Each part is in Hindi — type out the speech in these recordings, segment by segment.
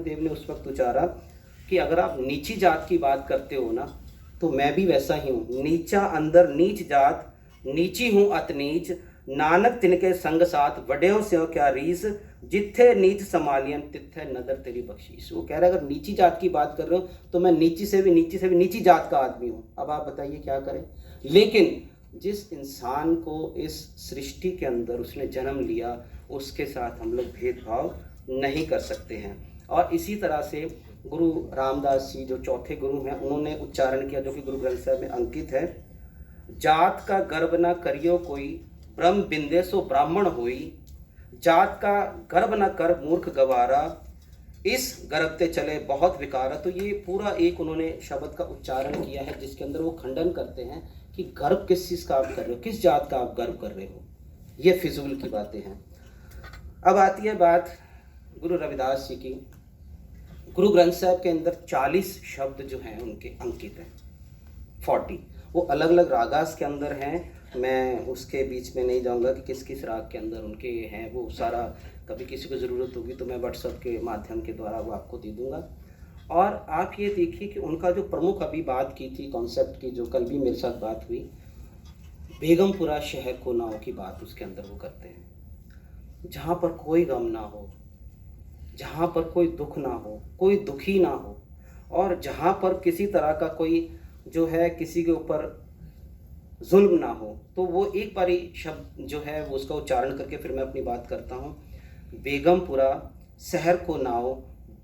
गुरुदेव ने उस वक्त उचारा कि अगर आप नीची जात की बात करते हो ना, तो मैं भी वैसा ही हूँ। नीचा अंदर नीच जात, नीची हूँ अत नीच, नानक तिनके संग साथ, बड़ेओं से क्या रीस, जिथे नीच समालियन तिथे नदर तेरी बख्शीश। वो कह रहा है अगर नीची जात की बात कर रहे हो तो मैं नीची से भी नीची जात का आदमी हूँ। अब आप बताइए क्या करें। लेकिन जिस इंसान को इस सृष्टि के अंदर उसने जन्म लिया, उसके साथ हम लोग भेदभाव नहीं कर सकते हैं। और इसी तरह से गुरु रामदास जी जो चौथे गुरु हैं, उन्होंने उच्चारण किया जो कि गुरु ग्रंथ साहब में अंकित है, जात का गर्भ न करियो कोई, ब्रह्म बिंदे सो ब्राह्मण होई, जात का गर्भ न कर मूर्ख गवारा, इस गर्भते चले बहुत विकारा। तो ये पूरा एक उन्होंने शब्द का उच्चारण किया है जिसके अंदर वो खंडन करते हैं कि गर्भ किस चीज़ का आप कर रहे हो, किस जात का आप गर्व कर रहे हो। ये फिजूल की बातें हैं। अब आती है बात गुरु रविदास जी की। गुरु ग्रंथ साहब के अंदर 40 शब्द जो हैं उनके अंकित हैं, 40। वो अलग अलग रागास के अंदर हैं। मैं उसके बीच में नहीं जाऊंगा कि किस किस राग के अंदर उनके हैं, वो सारा कभी किसी को ज़रूरत होगी तो मैं व्हाट्सएप के माध्यम के द्वारा वो आपको दे दूंगा। और आप ये देखिए कि उनका जो प्रमुख अभी बात की थी कॉन्सेप्ट की, जो कल भी मेरे साथ बात हुई, बेगमपुरा शहर को नाव की बात उसके अंदर वो करते हैं। जहाँ पर कोई गम ना हो, जहाँ पर कोई दुख ना हो, कोई दुखी ना हो, और जहाँ पर किसी तरह का कोई जो है किसी के ऊपर जुल्म ना हो, तो वो एक बारी शब्द जो है वो उसका उच्चारण करके फिर मैं अपनी बात करता हूँ। बेगमपुरा शहर को नाओ,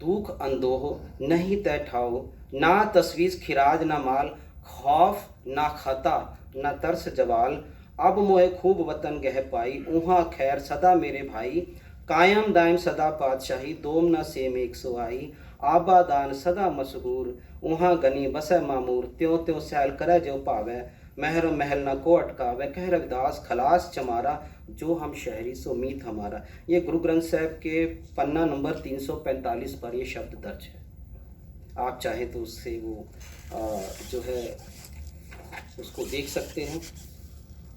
दुख अंदोह नहीं तय ठाओ, ना तस्वीज खिराज ना माल, खौफ ना खता ना तरस जवाल, अब मोहे खूब वतन गह पाई, ऊहा खैर सदा मेरे भाई, कायम दायम सदा पातशाही, दोम ना सेम एक सुहाई, आबादान सदा मशहूर, ऊहा गनी बसै मामूर, त्यों त्यों सैल करे जो पावै, महर महल न को अटकावे, कह रविदास खलास चमारा, जो हम शहरी सो मीत हमारा। ये गुरु ग्रंथ साहब के पन्ना नंबर 345 पर ये शब्द दर्ज है। आप चाहें तो उससे वो जो है उसको देख सकते हैं।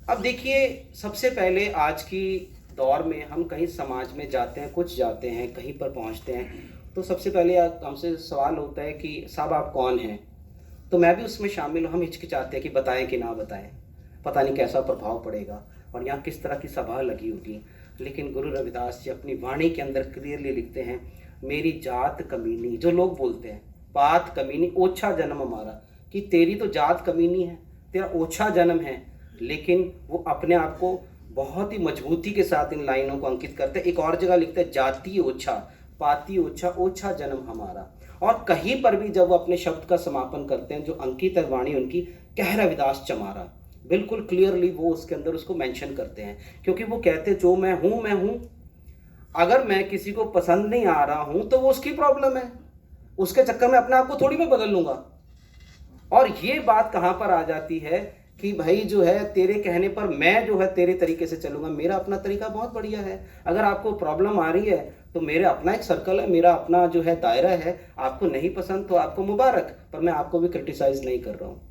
अब देखिए, सबसे पहले आज की दौर में हम कहीं समाज में जाते हैं, कुछ जाते हैं, कहीं पर पहुंचते हैं, तो सबसे पहले हमसे सवाल होता है कि साहब आप कौन हैं। तो मैं भी उसमें शामिल हूँ। हम हिचकिचाते हैं कि बताएं कि ना बताएं, पता नहीं कैसा प्रभाव पड़ेगा और यहाँ किस तरह की सभा लगी होगी। लेकिन गुरु रविदास जी अपनी वाणी के अंदर क्लियरली लिखते हैं, मेरी जात कमीनी, जो लोग बोलते हैं बात कमीनी, ओछा जन्म हमारा, कि तेरी तो जात कमीनी है, तेरा ओछा जन्म है। लेकिन वो अपने आप को बहुत ही मजबूती के साथ इन लाइनों को अंकित करते हैं। एक और जगह लिखते हैं, जाति ओछा पाती ओछा, ओछा जन्म हमारा। और कहीं पर भी जब वो अपने शब्द का समापन करते हैं, जो अंकित है वाणी उनकी, कह रविदास चमारा, बिल्कुल क्लियरली वो उसके अंदर उसको मेंशन करते हैं। क्योंकि वो कहते जो मैं हूँ, अगर मैं किसी को पसंद नहीं आ रहा हूँ तो वो उसकी प्रॉब्लम है, उसके चक्कर में अपने आप को थोड़ी मैं बदल लूंगा। और ये बात कहाँ पर आ जाती है कि भाई जो है तेरे कहने पर मैं जो है तेरे तरीके से चलूंगा, मेरा अपना तरीका बहुत बढ़िया है। अगर आपको प्रॉब्लम आ रही है तो मेरा अपना एक सर्कल है, मेरा अपना जो है दायरा है। आपको नहीं पसंद तो आपको मुबारक, पर मैं आपको भी क्रिटिसाइज नहीं कर रहा हूँ,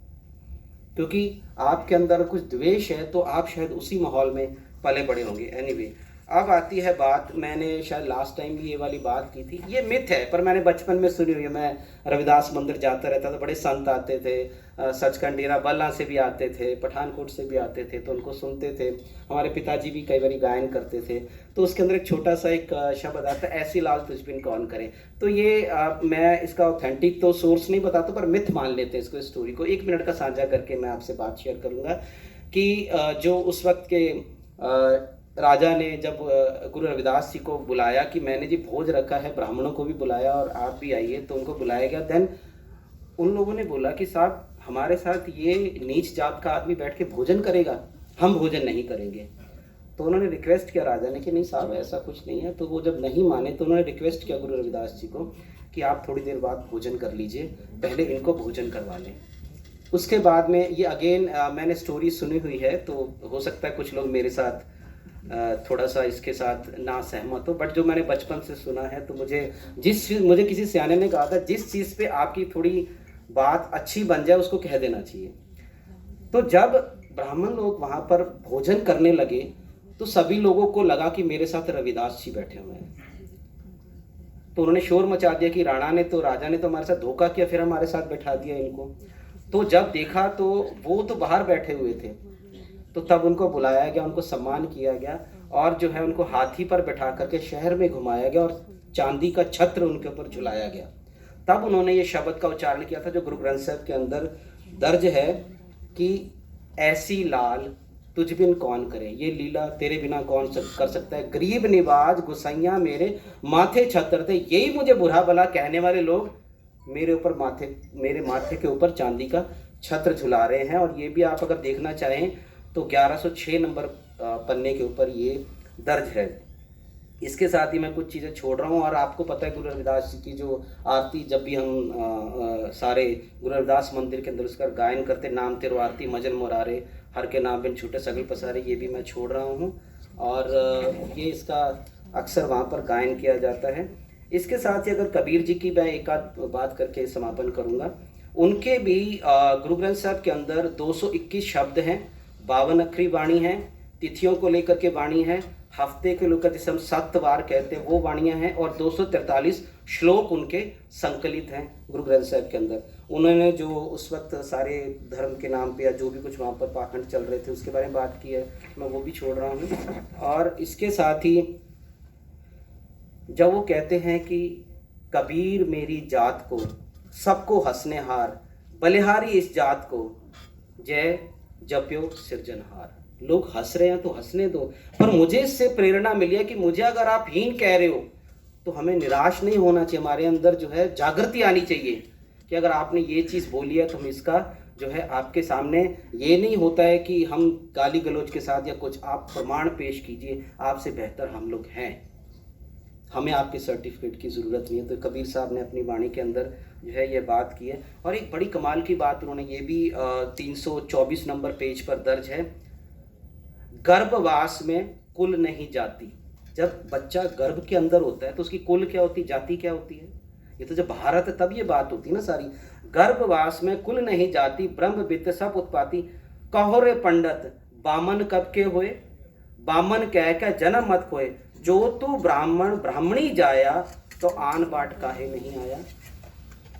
क्योंकि आपके अंदर कुछ द्वेष है तो आप शायद उसी माहौल में पले बड़े होंगे। एनीवे, अब आती है बात, मैंने शायद लास्ट टाइम भी ये वाली बात की थी, ये मिथ है पर मैंने बचपन में सुनी हुई है। मैं रविदास मंदिर जाता रहता था, बड़े संत आते थे, सचखंड डेरा बल्ला से भी आते थे, पठानकोट से भी आते थे, तो उनको सुनते थे। हमारे पिताजी भी कई बार गायन करते थे, तो उसके अंदर एक छोटा सा एक शब्द आता है, ऐसी लाल तुझ बिन कौन करे। तो ये मैं इसका ऑथेंटिक तो सोर्स नहीं बताता, पर मिथ मान लेते हैं इसको, स्टोरी को 1 मिनट का साझा करके मैं आपसे बात शेयर करूँगा कि जो उस वक्त के राजा ने जब गुरु रविदास जी को बुलाया कि मैंने जी भोज रखा है, ब्राह्मणों को भी बुलाया और आप भी आइए, तो उनको बुलाया गया। देन उन लोगों ने बोला कि साहब हमारे साथ ये नीच जात का आदमी बैठ के भोजन करेगा, हम भोजन नहीं करेंगे। तो उन्होंने रिक्वेस्ट किया राजा ने कि नहीं साहब ऐसा कुछ नहीं है। तो वो जब नहीं माने तो उन्होंने रिक्वेस्ट किया गुरु रविदास जी को कि आप थोड़ी देर बाद भोजन कर लीजिए, पहले इनको भोजन करवा लें। उसके बाद में ये अगेन मैंने स्टोरी सुनी हुई है, तो हो सकता है कुछ लोग मेरे साथ थोड़ा सा इसके साथ ना सहमत हो, बट जो मैंने बचपन से सुना है, तो मुझे किसी सियाने ने कहा था, जिस चीज़ पे आपकी थोड़ी बात अच्छी बन जाए उसको कह देना चाहिए। तो जब ब्राह्मण लोग वहाँ पर भोजन करने लगे तो सभी लोगों को लगा कि मेरे साथ रविदास जी बैठे हुए हैं। तो उन्होंने शोर मचा दिया कि राजा ने तो हमारे साथ धोखा किया, फिर हमारे साथ बैठा दिया इनको। तो जब देखा तो वो तो बाहर बैठे हुए थे, तो तब उनको बुलाया गया, उनको सम्मान किया गया और जो है उनको हाथी पर बैठा करके शहर में घुमाया गया और चांदी का छत्र उनके ऊपर झुलाया गया। तब उन्होंने ये शब्द का उच्चारण किया था जो गुरु ग्रंथ साहब के अंदर दर्ज है कि ऐसी लाल तुझ बिन कौन करे, ये लीला तेरे बिना कौन कर सकता है। गरीब निवाज गुसैया मेरे माथे छत्र थे, यही मुझे बुरा भला कहने वाले लोग मेरे माथे के ऊपर चांदी का छत्र झुला रहे हैं। और ये भी आप अगर देखना चाहें तो 1106 नंबर पन्ने के ऊपर ये दर्ज है। इसके साथ ही मैं कुछ चीज़ें छोड़ रहा हूँ। और आपको पता है गुरु रविदास जी की जो आरती, जब भी हम सारे गुरु रविदास मंदिर के अंदर उसका गायन करते, नाम तेरो आरती मजन मुरारे हर के नाम बिन छूटे सगल पसारे, ये भी मैं छोड़ रहा हूँ और ये इसका अक्सर वहाँ पर गायन किया जाता है। इसके साथ ही अगर कबीर जी की मैं एक आध बात करके समापन करूँगा। उनके भी गुरु ग्रंथ साहब के अंदर 221 शब्द हैं, 52 अक्षरी वाणी हैं, तिथियों को लेकर के वाणी है, हफ्ते के लेकर जिसे हम 7 वार कहते हैं वो वाणियाँ हैं और 243 श्लोक उनके संकलित हैं गुरु ग्रंथ साहब के अंदर। उन्होंने जो उस वक्त सारे धर्म के नाम पे या जो भी कुछ वहाँ पर पाखंड चल रहे थे उसके बारे में बात की है, मैं वो भी छोड़ रहा हूँ। और इसके साथ ही जब वो कहते हैं कि कबीर मेरी जात को सबको हंसने हार, बलिहारी इस जात को जय जप्यो सिरजनहार। लोग हंस रहे हैं तो हंसने दो, पर मुझे इससे प्रेरणा मिली है कि मुझे अगर आप हीन कह रहे हो तो हमें निराश नहीं होना चाहिए। हमारे अंदर जो है जागृति आनी चाहिए कि अगर आपने ये चीज़ बोली है तो हम इसका जो है आपके सामने, ये नहीं होता है कि हम गाली गलौज के साथ या कुछ, आप प्रमाण पेश कीजिए, आपसे बेहतर हम लोग हैं, हमें आपके सर्टिफिकेट की ज़रूरत नहीं है। तो कबीर साहब ने अपनी वाणी के अंदर जो है ये बात की है। और एक बड़ी कमाल की बात उन्होंने ये भी 324 नंबर पेज पर दर्ज है, गर्भवास में कुल नहीं जाती। जब बच्चा गर्भ के अंदर होता है तो उसकी कुल क्या होती, जाति क्या होती है, ये तो जब भारत है तब ये बात होती है ना सारी। गर्भवास में कुल नहीं जाती, ब्रह्म वित्त सब उत्पाती, कहो रे पंडित बामन कब के होए, बामन कह के जन्म मत खोए, जो तू ब्राह्मण ब्राह्मणी जाया तो आन बाट काहे नहीं आया।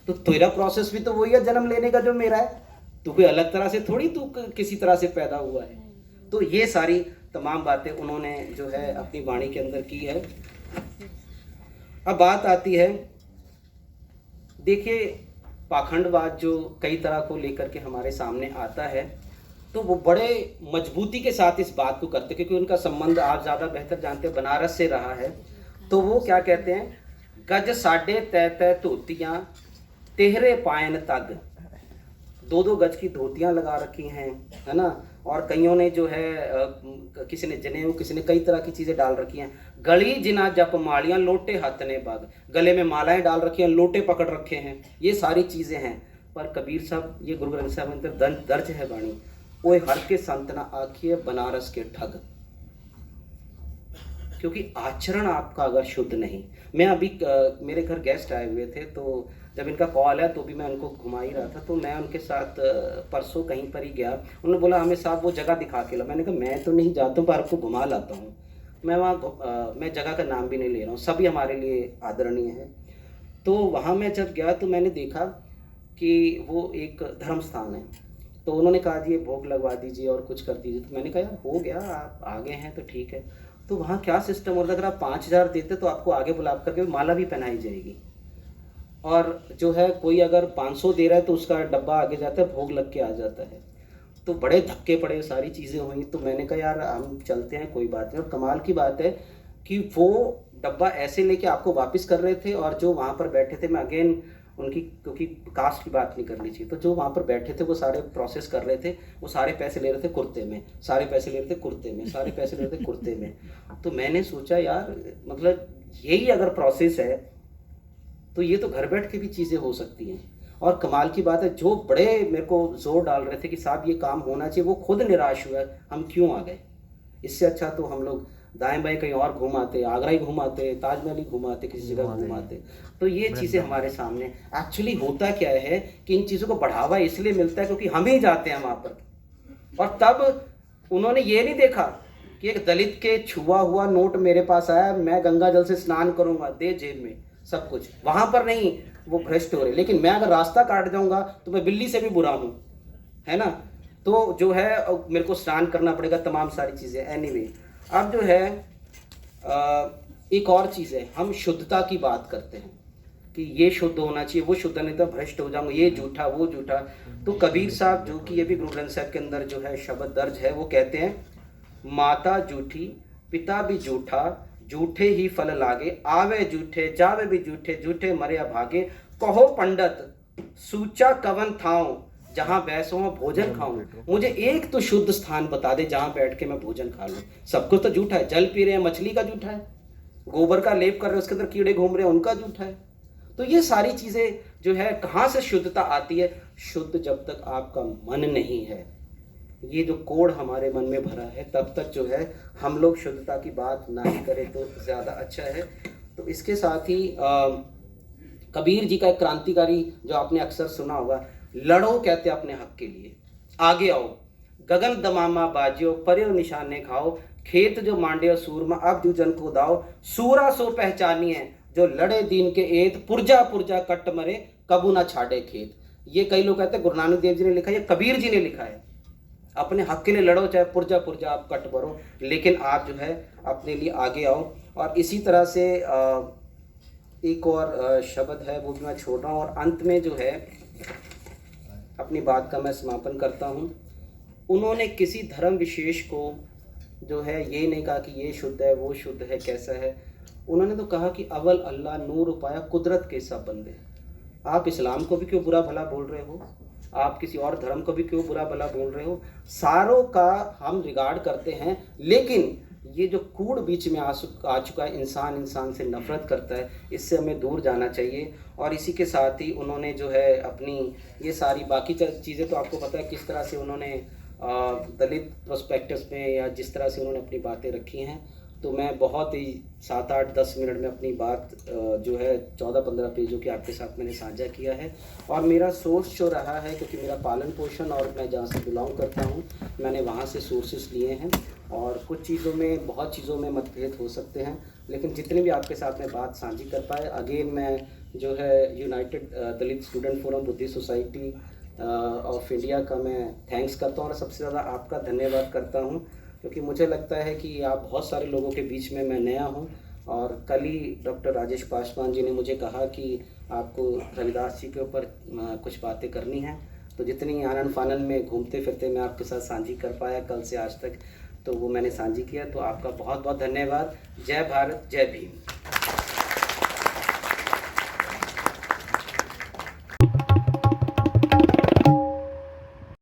तो तेरा प्रोसेस भी तो वही है जन्म लेने का जो मेरा है, तू कोई अलग तरह से थोड़ी तू किसी तरह से पैदा हुआ है। तो ये सारी तमाम बातें उन्होंने जो है अपनी वाणी के अंदर की है। अब बात आती है, देखिए पाखंडवाद जो कई तरह को लेकर के हमारे सामने आता है तो वो बड़े मजबूती के साथ इस बात को करते, क्योंकि उनका संबंध आप ज़्यादा बेहतर जानते हैं बनारस से रहा है। तो वो क्या कहते हैं, गज साढ़े तय तय धोतियाँ तेहरे पायन तग, 2-2 गज की धोतियाँ लगा रखी हैं, है ना। और कईयों ने जो है किसी ने जनेऊ, किसी ने कई तरह की चीज़ें डाल रखी हैं। गली जिना जप मालियाँ लोटे हाथ ने बाग, गले में मालाएं डाल रखी हैं, लोटे पकड़ रखे हैं, ये सारी चीज़ें हैं। पर कबीर साहब, ये गुरु ग्रंथ साहब में अंदर दर्ज है वाणी, ओए हर के संत ना आखिए बनारस के ठग, क्योंकि आचरण आपका अगर शुद्ध नहीं। मैं अभी मेरे घर गेस्ट आए हुए थे, तो जब इनका कॉल है तो भी मैं उनको घुमा ही रहा था, तो मैं उनके साथ परसों कहीं पर ही गया। उन्होंने बोला हमें साहब वो जगह दिखा के ला। मैंने कहा मैं तो नहीं जाता हूँ पर आपको घुमा लाता हूँ। मैं वहाँ मैं जगह का नाम भी नहीं ले रहा हूँ, सभी हमारे लिए आदरणीय है। तो वहाँ मैं जब गया तो मैंने देखा कि वो एक धर्म स्थान है। तो उन्होंने कहा जी ये भोग लगवा दीजिए और कुछ कर दीजिए। तो मैंने कहा यार हो गया, आप आगे हैं तो ठीक है। तो वहाँ क्या सिस्टम होता है, अगर आप 5000 देते तो आपको आगे बुला करके माला भी पहनाई जाएगी, और जो है कोई अगर 500 दे रहा है तो उसका डब्बा आगे जाता है, भोग लग के आ जाता है। तो बड़े धक्के पड़े, सारी चीज़ें हुई। तो मैंने कहा यार हम चलते हैं, कोई बात नहीं। और कमाल की बात है कि वो डब्बा ऐसे लेके आपको वापस कर रहे थे, और जो वहाँ पर बैठे थे, मैं अगेन उनकी, क्योंकि कास्ट की बात नहीं करनी चाहिए, तो जो वहाँ पर बैठे थे वो सारे प्रोसेस कर रहे थे, वो सारे पैसे ले रहे थे कुर्ते में, सारे पैसे ले रहे थे कुर्ते में, सारे पैसे ले रहे थे कुर्ते में। तो मैंने सोचा यार मतलब यही अगर प्रोसेस है तो ये तो घर बैठ के भी चीज़ें हो सकती हैं। और कमाल की बात है, जो बड़े मेरे को जोर डाल रहे थे कि साहब ये काम होना चाहिए, वो खुद निराश हुआ, हम क्यों आ गए। इससे अच्छा तो हम लोग दाएं बाएं कहीं और घूमाते, आगरा ही घूमाते, ताजमहल ही घूमाते, किसी जगह घूमाते। तो ये चीज़ें हमारे सामने एक्चुअली होता क्या है कि इन चीज़ों को बढ़ावा इसलिए मिलता है क्योंकि हम ही जाते हैं वहाँ पर। और तब उन्होंने ये नहीं देखा कि एक दलित के छुआ हुआ नोट मेरे पास आया, मैं गंगा जल से स्नान करूँगा, दे जेब में। सब कुछ, वहाँ पर नहीं वो भ्रष्ट हो रहे। लेकिन मैं अगर रास्ता काट जाऊँगा तो मैं बिल्ली से भी बुरा हूँ, है ना। तो जो है मेरे को स्नान करना पड़ेगा, तमाम सारी चीज़ें। एनीवे, अब जो है एक और चीज़ है, हम शुद्धता की बात करते हैं कि ये शुद्ध होना चाहिए, वो शुद्ध, नहीं तो भ्रष्ट हो जाऊंगा, ये झूठा वो झूठा। तो कबीर साहब, जो कि ये भी गुरु ग्रंथ साहब के अंदर जो है शब्द दर्ज है, वो कहते हैं, माता झूठी पिता भी झूठा, झूठे ही फल लागे, आवे झूठे जावे भी झूठे, झूठे मरे अभागे, कहो पंडित सूचा कवन थाओ, जहां बैसो वहां भोजन खाऊं। मुझे एक तो शुद्ध स्थान बता दे जहां बैठ के मैं भोजन खा लूं। सब कुछ तो झूठा है, जल पी रहे हैं मछली का झूठा है, गोबर का लेप कर रहे हैं उसके अंदर कीड़े घूम रहे हैं उनका झूठा है। तो ये सारी चीजें जो है, कहाँ से शुद्धता आती है? शुद्ध जब तक आपका मन नहीं है, ये जो कोढ़ हमारे मन में भरा है, तब तक जो है हम लोग शुद्धता की बात ना ही करें तो ज़्यादा अच्छा है। तो इसके साथ ही कबीर जी का एक क्रांतिकारी जो आपने अक्सर सुना होगा, लड़ो कहते अपने हक के लिए, आगे आओ, गगन दमामा बाजियो पर्यो निशाने खाओ, खेत जो मांडियो सूरमा अब जूजन को दाओ, सूरा सो पहचानिए जो लड़े दीन के एत, पुरजा पुरजा कट मरे कबू ना छाड़े खेत। ये कई लोग कहते हैं गुरु नानक देव जी ने लिखा है, ये कबीर जी ने लिखा है। अपने हक के लिए लड़ो, चाहे पुरजा पुरजा आप कट मरो, लेकिन आप जो है अपने लिए आगे आओ। और इसी तरह से एक और शब्द है, वो भी मैं छोड़ रहा हूँ, और अंत में जो है अपनी बात का मैं समापन करता हूँ। उन्होंने किसी धर्म विशेष को जो है ये नहीं कहा कि ये शुद्ध है वो शुद्ध है कैसा है, उन्होंने तो कहा कि अव्वल अल्लाह नूर उपाया कुदरत के सब बंदे। आप इस्लाम को भी क्यों बुरा भला बोल रहे हो, आप किसी और धर्म को भी क्यों बुरा भला बोल रहे हो? सारों का हम रिगार्ड करते हैं, लेकिन ये जो कूड़ बीच में आ चुका है, इंसान इंसान से नफरत करता है, इससे हमें दूर जाना चाहिए। और इसी के साथ ही उन्होंने जो है अपनी ये सारी बाकी चीज़ें तो आपको पता है किस तरह से उन्होंने दलित प्रोस्पेक्टस में या जिस तरह से उन्होंने अपनी बातें रखी हैं। तो मैं बहुत ही 7-8-10 मिनट में अपनी बात जो है 14-15 पेजों की आपके साथ मैंने साझा किया है। और मेरा सोर्स जो रहा है, क्योंकि मेरा पालन पोषण और मैं जहाँ से बिलोंग करता हूँ, मैंने वहाँ से सोर्सेस लिए हैं। और कुछ चीज़ों में, बहुत चीज़ों में मतभेद हो सकते हैं, लेकिन जितनी भी आपके साथ मैं बात साझी कर पाए, अगेन मैं जो है United Dalit student forum Buddhist society of India का मैं थैंक्स करता हूँ, और सबसे ज़्यादा आपका धन्यवाद करता हूँ, क्योंकि मुझे लगता है कि आप बहुत सारे लोगों के बीच में मैं नया हूँ। और कल ही डॉक्टर राजेश पासवान जी ने मुझे कहा कि आपको रविदास जी के ऊपर कुछ बातें करनी हैं, तो जितनी आनन फानन में घूमते फिरते मैं आपके साथ साझी कर पाया कल से आज तक, तो वो मैंने साझी किया। तो आपका बहुत बहुत धन्यवाद। जय भारत, जय भीम।